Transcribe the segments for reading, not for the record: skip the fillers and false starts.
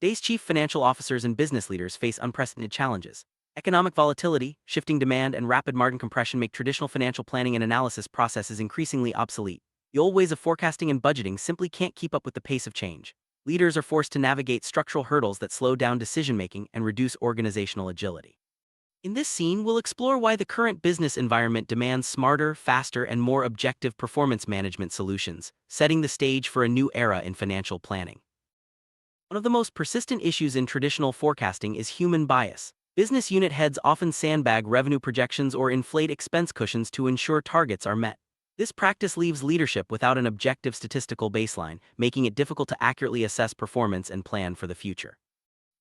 Today's chief financial officers and business leaders face unprecedented challenges. Economic volatility, shifting demand, and rapid margin compression make traditional financial planning and analysis processes increasingly obsolete. The old ways of forecasting and budgeting simply can't keep up with the pace of change. Leaders are forced to navigate structural hurdles that slow down decision-making and reduce organizational agility. In this scene, we'll explore why the current business environment demands smarter, faster, and more objective performance management solutions, setting the stage for a new era in financial planning. One of the most persistent issues in traditional forecasting is human bias. Business unit heads often sandbag revenue projections or inflate expense cushions to ensure targets are met. This practice leaves leadership without an objective statistical baseline, making it difficult to accurately assess performance and plan for the future.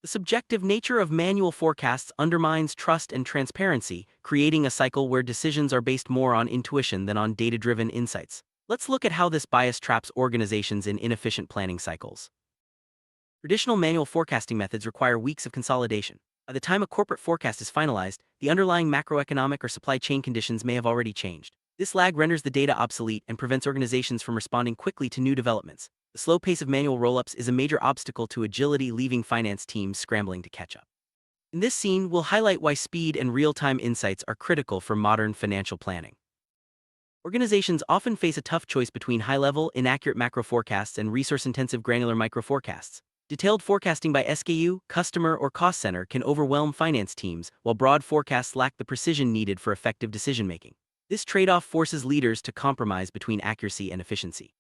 The subjective nature of manual forecasts undermines trust and transparency, creating a cycle where decisions are based more on intuition than on data-driven insights. Let's look at how this bias traps organizations in inefficient planning cycles. Traditional manual forecasting methods require weeks of consolidation. By the time a corporate forecast is finalized, the underlying macroeconomic or supply chain conditions may have already changed. This lag renders the data obsolete and prevents organizations from responding quickly to new developments. The slow pace of manual roll-ups is a major obstacle to agility, leaving finance teams scrambling to catch up. In this scene, we'll highlight why speed and real-time insights are critical for modern financial planning. Organizations often face a tough choice between high-level, inaccurate macro forecasts and resource-intensive granular micro forecasts. Detailed forecasting by SKU, customer, or cost center can overwhelm finance teams, while broad forecasts lack the precision needed for effective decision-making. This trade-off forces leaders to compromise between accuracy and efficiency.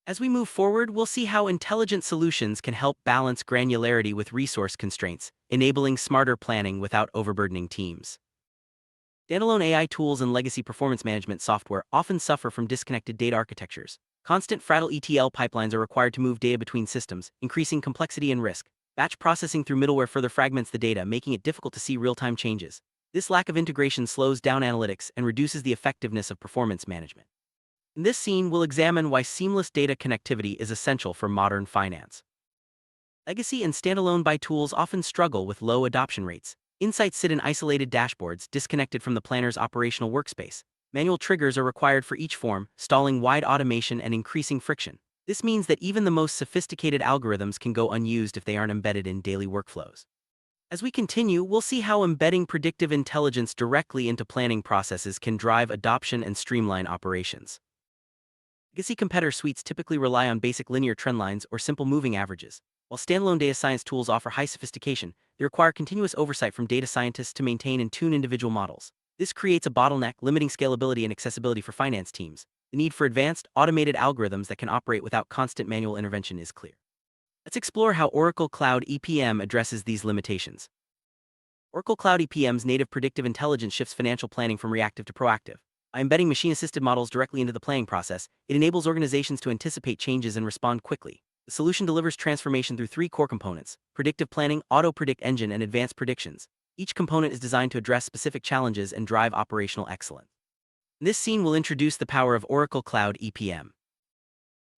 As we move forward, we'll see how intelligent solutions can help balance granularity with resource constraints, enabling smarter planning without overburdening teams. Standalone AI tools and legacy performance management software often suffer from disconnected data architectures. Constant fragile ETL pipelines are required to move data between systems, increasing complexity and risk. Batch processing through middleware further fragments the data, making it difficult to see real-time changes. This lack of integration slows down analytics and reduces the effectiveness of performance management. In this scene, we'll examine why seamless data connectivity is essential for modern finance. Legacy and standalone BI tools often struggle with low adoption rates. Insights sit in isolated dashboards, disconnected from the planner's operational workspace. Manual triggers are required for each form, stalling wide automation and increasing friction. This means that even the most sophisticated algorithms can go unused if they aren't embedded in daily workflows. As we continue, we'll see how embedding predictive intelligence directly into planning processes can drive adoption and streamline operations. Legacy competitor suites typically rely on basic linear trend lines or simple moving averages. While standalone data science tools offer high sophistication, they require continuous oversight from data scientists to maintain and tune individual models. This creates a bottleneck, limiting scalability and accessibility for finance teams. The need for advanced, automated algorithms that can operate without constant manual intervention is clear. Let's explore how Oracle Cloud EPM addresses these limitations. Oracle Cloud EPM's native predictive intelligence shifts financial planning from reactive to proactive. By embedding machine-assisted models directly into the planning process, it enables organizations to anticipate changes and respond quickly. The solution delivers transformation through three core components: predictive planning, auto-predict engine, and advanced predictions. Each component is designed to address specific challenges and drive operational excellence. In this scene, we'll introduce the power of Oracle Cloud EPM.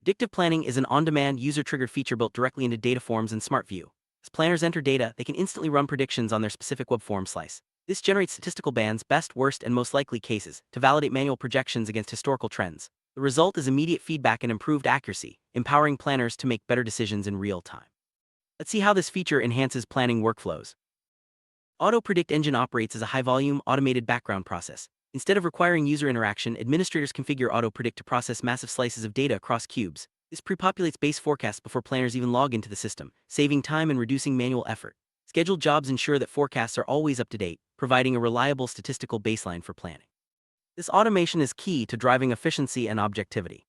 Predictive planning is an on-demand, user-triggered feature built directly into data forms in SmartView. As planners enter data, they can instantly run predictions on their specific web form slice. This generates statistical bands, best, worst, and most likely cases, to validate manual projections against historical trends. The result is immediate feedback and improved accuracy, empowering planners to make better decisions in real time. Let's see how this feature enhances planning workflows. Auto-Predict Engine operates as a high-volume, automated background process. Instead of requiring user interaction, administrators configure Auto-Predict to process massive slices of data across cubes. This pre-populates base forecasts before planners even log into the system, saving time and reducing manual effort. Scheduled jobs ensure that forecasts are always up to date, providing a reliable statistical baseline for planning. This automation is key to driving efficiency and objectivity.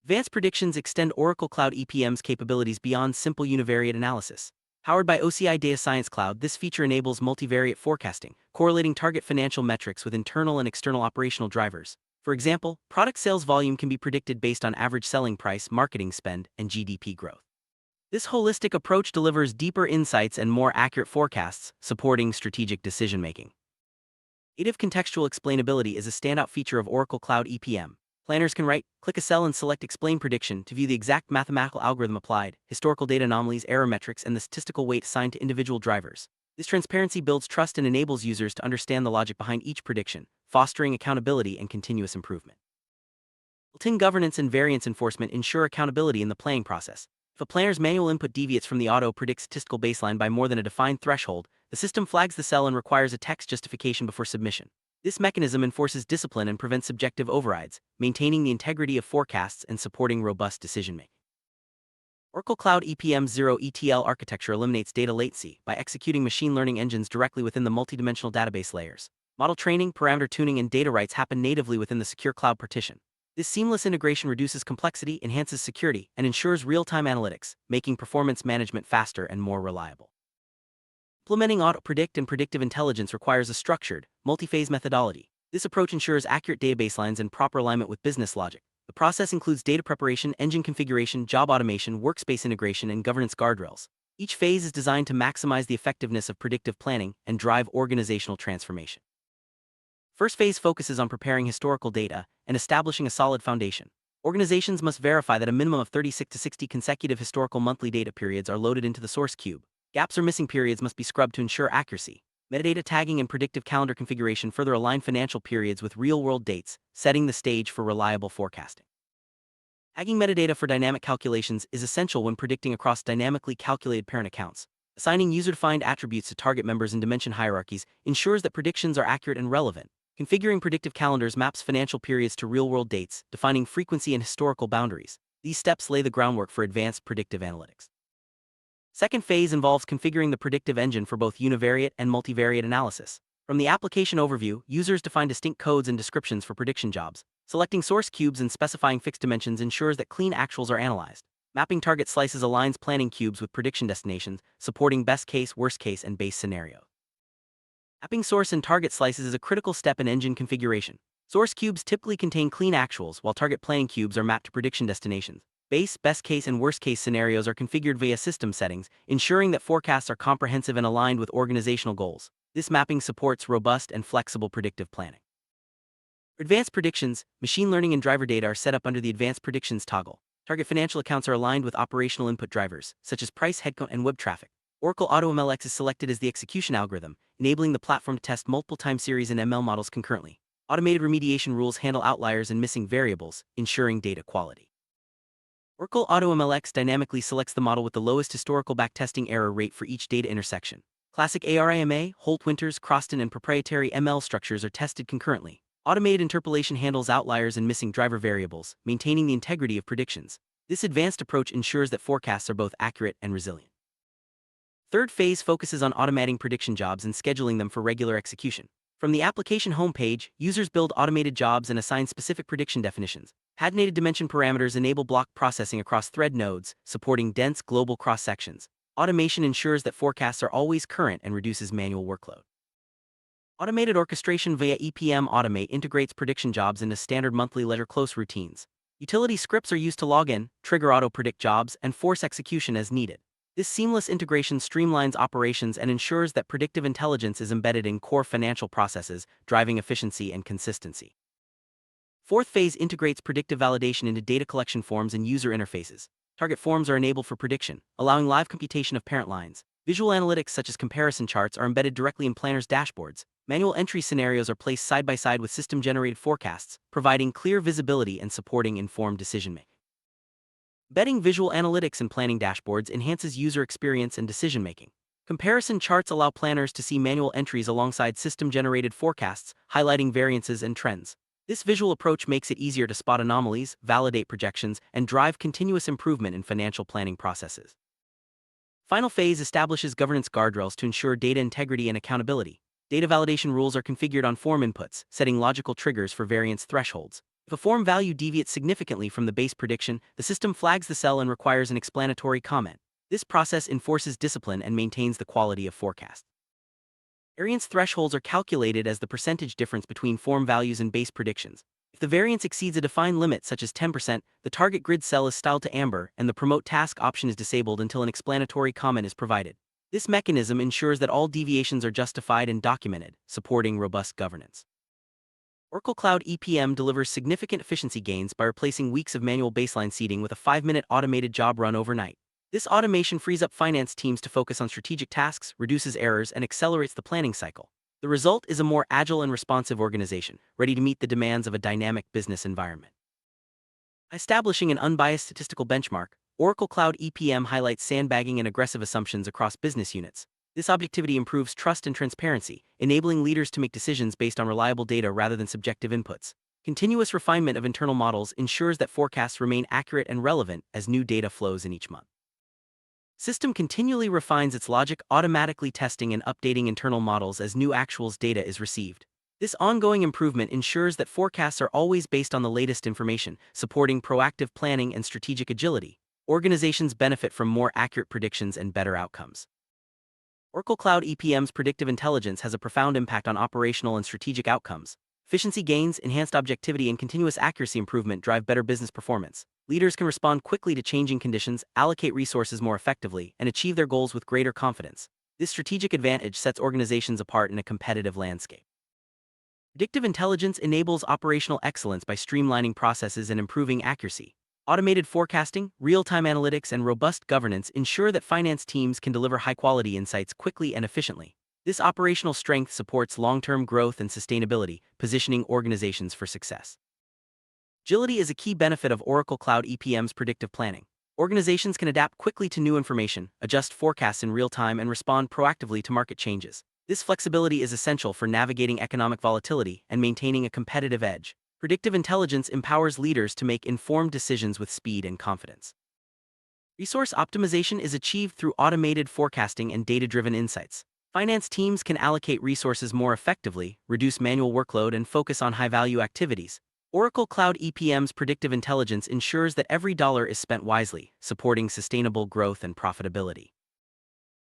Advanced predictions extend Oracle Cloud EPM's capabilities beyond simple univariate analysis. Powered by OCI Data Science Cloud, this feature enables multivariate forecasting, correlating target financial metrics with internal and external operational drivers. For example, product sales volume can be predicted based on average selling price, marketing spend, and GDP growth. This holistic approach delivers deeper insights and more accurate forecasts, supporting strategic decision-making. Native contextual explainability is a standout feature of Oracle Cloud EPM. Planners can click a cell and select Explain Prediction to view the exact mathematical algorithm applied, historical data anomalies, error metrics, and the statistical weight assigned to individual drivers. This transparency builds trust and enables users to understand the logic behind each prediction, fostering accountability and continuous improvement. Built-in governance and variance enforcement ensure accountability in the planning process. If a planner's manual input deviates from the auto-predict statistical baseline by more than a defined threshold, the system flags the cell and requires a text justification before submission. This mechanism enforces discipline and prevents subjective overrides, maintaining the integrity of forecasts and supporting robust decision-making. Oracle Cloud EPM's zero ETL architecture eliminates data latency by executing machine learning engines directly within the multidimensional database layers. Model training, parameter tuning, and data writes happen natively within the secure cloud partition. This seamless integration reduces complexity, enhances security, and ensures real-time analytics, making performance management faster and more reliable. Implementing auto-predict and predictive intelligence requires a structured, multi-phase methodology. This approach ensures accurate data baselines and proper alignment with business logic. The process includes data preparation, engine configuration, job automation, workspace integration, and governance guardrails. Each phase is designed to maximize the effectiveness of predictive planning and drive organizational transformation. First phase focuses on preparing historical data and establishing a solid foundation. Organizations must verify that a minimum of 36 to 60 consecutive historical monthly data periods are loaded into the source cube. Gaps or missing periods must be scrubbed to ensure accuracy. Metadata tagging and predictive calendar configuration further align financial periods with real-world dates, setting the stage for reliable forecasting. Tagging metadata for dynamic calculations is essential when predicting across dynamically calculated parent accounts. Assigning user-defined attributes to target members in dimension hierarchies ensures that predictions are accurate and relevant. Configuring predictive calendars maps financial periods to real-world dates, defining frequency and historical boundaries. These steps lay the groundwork for advanced predictive analytics. Second phase involves configuring the predictive engine for both univariate and multivariate analysis. From the application overview, users define distinct codes and descriptions for prediction jobs. Selecting source cubes and specifying fixed dimensions ensures that clean actuals are analyzed. Mapping target slices aligns planning cubes with prediction destinations, supporting best case, worst case, and base scenarios. Mapping source and target slices is a critical step in engine configuration. Source cubes typically contain clean actuals, while target planning cubes are mapped to prediction destinations. Base, best case, and worst case scenarios are configured via system settings, ensuring that forecasts are comprehensive and aligned with organizational goals. This mapping supports robust and flexible predictive planning. For advanced predictions, machine learning and driver data are set up under the Advanced Predictions toggle. Target financial accounts are aligned with operational input drivers, such as price, headcount, and web traffic. Oracle AutoMLX is selected as the execution algorithm, enabling the platform to test multiple time series and ML models concurrently. Automated remediation rules handle outliers and missing variables, ensuring data quality. Oracle AutoMLX dynamically selects the model with the lowest historical backtesting error rate for each data intersection. Classic ARIMA, Holt-Winters, Croston, and proprietary ML structures are tested concurrently. Automated interpolation handles outliers and missing driver variables, maintaining the integrity of predictions. This advanced approach ensures that forecasts are both accurate and resilient. Third phase focuses on automating prediction jobs and scheduling them for regular execution. From the application homepage, users build automated jobs and assign specific prediction definitions. Paginated dimension parameters enable block processing across thread nodes, supporting dense global cross-sections. Automation ensures that forecasts are always current and reduces manual workload. Automated orchestration via EPM Automate integrates prediction jobs into standard monthly ledger close routines. Utility scripts are used to log in, trigger auto-predict jobs, and force execution as needed. This seamless integration streamlines operations and ensures that predictive intelligence is embedded in core financial processes, driving efficiency and consistency. Fourth phase integrates predictive validation into data collection forms and user interfaces. Target forms are enabled for prediction, allowing live computation of parent lines. Visual analytics such as comparison charts are embedded directly in planners' dashboards. Manual entry scenarios are placed side by side with system-generated forecasts, providing clear visibility and supporting informed decision-making. Embedding visual analytics in planning dashboards enhances user experience and decision-making. Comparison charts allow planners to see manual entries alongside system-generated forecasts, highlighting variances and trends. This visual approach makes it easier to spot anomalies, validate projections, and drive continuous improvement in financial planning processes. Final phase establishes governance guardrails to ensure data integrity and accountability. Data validation rules are configured on form inputs, setting logical triggers for variance thresholds. If a form value deviates significantly from the base prediction, the system flags the cell and requires an explanatory comment. This process enforces discipline and maintains the quality of forecast. Variance thresholds are calculated as the percentage difference between form values and base predictions. If the variance exceeds a defined limit such as 10%, the target grid cell is styled to amber and the promote task option is disabled until an explanatory comment is provided. This mechanism ensures that all deviations are justified and documented, supporting robust governance. Oracle Cloud EPM delivers significant efficiency gains by replacing weeks of manual baseline seeding with a 5-minute automated job run overnight. This automation frees up finance teams to focus on strategic tasks, reduces errors, and accelerates the planning cycle. The result is a more agile and responsive organization, ready to meet the demands of a dynamic business environment. By establishing an unbiased statistical benchmark, Oracle Cloud EPM highlights sandbagging and aggressive assumptions across business units. This objectivity improves trust and transparency, enabling leaders to make decisions based on reliable data rather than subjective inputs. Continuous refinement of internal models ensures that forecasts remain accurate and relevant as new data flows in each month. System continually refines its logic, automatically testing and updating internal models as new actuals data is received. This ongoing improvement ensures that forecasts are always based on the latest information, supporting proactive planning and strategic agility. Organizations benefit from more accurate predictions and better outcomes. Oracle Cloud EPM's predictive intelligence has a profound impact on operational and strategic outcomes. Efficiency gains, enhanced objectivity, and continuous accuracy improvement drive better business performance. Leaders can respond quickly to changing conditions, allocate resources more effectively, and achieve their goals with greater confidence. This strategic advantage sets organizations apart in a competitive landscape. Predictive intelligence enables operational excellence by streamlining processes and improving accuracy. Automated forecasting, real-time analytics, and robust governance ensure that finance teams can deliver high-quality insights quickly and efficiently. This operational strength supports long-term growth and sustainability, positioning organizations for success. Agility is a key benefit of Oracle Cloud EPM's predictive planning. Organizations can adapt quickly to new information, adjust forecasts in real time, and respond proactively to market changes. This flexibility is essential for navigating economic volatility and maintaining a competitive edge. Predictive intelligence empowers leaders to make informed decisions with speed and confidence. Resource optimization is achieved through automated forecasting and data-driven insights. Finance teams can allocate resources more effectively, reduce manual workload, and focus on high-value activities. Oracle Cloud EPM's predictive intelligence ensures that every dollar is spent wisely, supporting sustainable growth and profitability.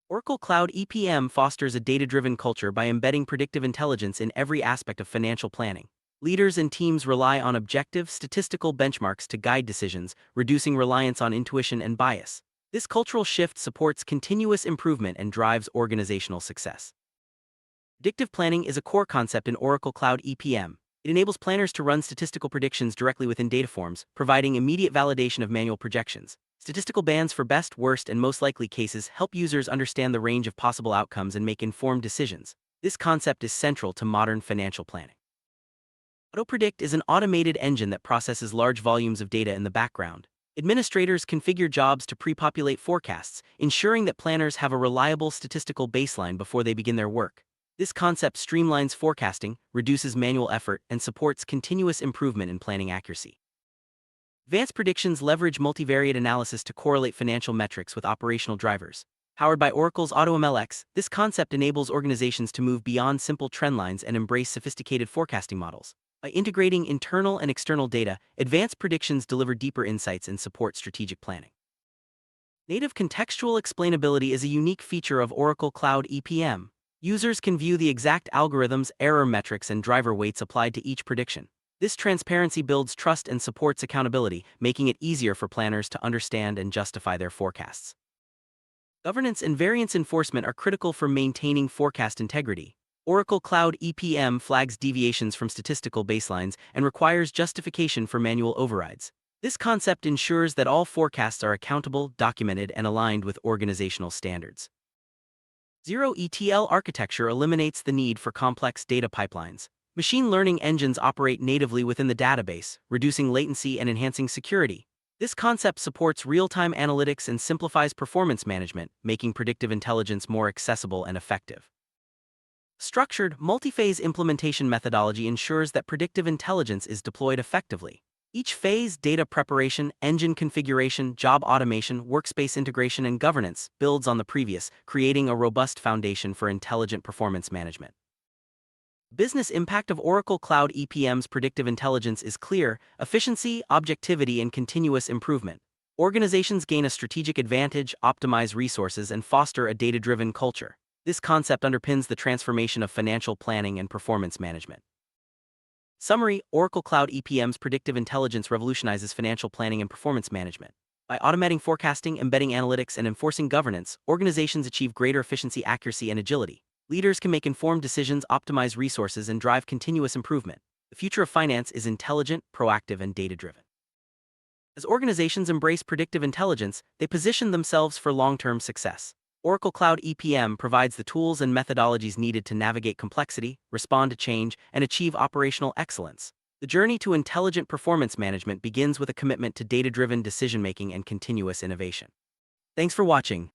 Oracle Cloud EPM fosters a data-driven culture by embedding predictive intelligence in every aspect of financial planning. Leaders and teams rely on objective, statistical benchmarks to guide decisions, reducing reliance on intuition and bias. This cultural shift supports continuous improvement and drives organizational success. Predictive planning is a core concept in Oracle Cloud EPM. It enables planners to run statistical predictions directly within data forms, providing immediate validation of manual projections. Statistical bands for best, worst, and most likely cases help users understand the range of possible outcomes and make informed decisions. This concept is central to modern financial planning. AutoPredict is an automated engine that processes large volumes of data in the background. Administrators configure jobs to pre-populate forecasts, ensuring that planners have a reliable statistical baseline before they begin their work. This concept streamlines forecasting, reduces manual effort, and supports continuous improvement in planning accuracy. Advanced predictions leverage multivariate analysis to correlate financial metrics with operational drivers. Powered by Oracle's AutoMLX, this concept enables organizations to move beyond simple trend lines and embrace sophisticated forecasting models. By integrating internal and external data, advanced predictions deliver deeper insights and support strategic planning. Native contextual explainability is a unique feature of Oracle Cloud EPM. Users can view the exact algorithms, error metrics, and driver weights applied to each prediction. This transparency builds trust and supports accountability, making it easier for planners to understand and justify their forecasts. Governance and variance enforcement are critical for maintaining forecast integrity. Oracle Cloud EPM flags deviations from statistical baselines and requires justification for manual overrides. This concept ensures that all forecasts are accountable, documented, and aligned with organizational standards. Zero ETL architecture eliminates the need for complex data pipelines. Machine learning engines operate natively within the database, reducing latency and enhancing security. This concept supports real-time analytics and simplifies performance management, making predictive intelligence more accessible and effective. Structured, multi-phase implementation methodology ensures that predictive intelligence is deployed effectively. Each phase, data preparation, engine configuration, job automation, workspace integration, and governance, builds on the previous, creating a robust foundation for intelligent performance management. Business impact of Oracle Cloud EPM's predictive intelligence is clear: efficiency, objectivity, and continuous improvement. Organizations gain a strategic advantage, optimize resources, and foster a data-driven culture. This concept underpins the transformation of financial planning and performance management. Summary: Oracle Cloud EPM's predictive intelligence revolutionizes financial planning and performance management. By automating forecasting, embedding analytics, and enforcing governance, organizations achieve greater efficiency, accuracy, and agility. Leaders can make informed decisions, optimize resources, and drive continuous improvement. The future of finance is intelligent, proactive, and data-driven. As organizations embrace predictive intelligence, they position themselves for long-term success. Oracle Cloud EPM provides the tools and methodologies needed to navigate complexity, respond to change, and achieve operational excellence. The journey to intelligent performance management begins with a commitment to data-driven decision-making and continuous innovation. Thanks for watching.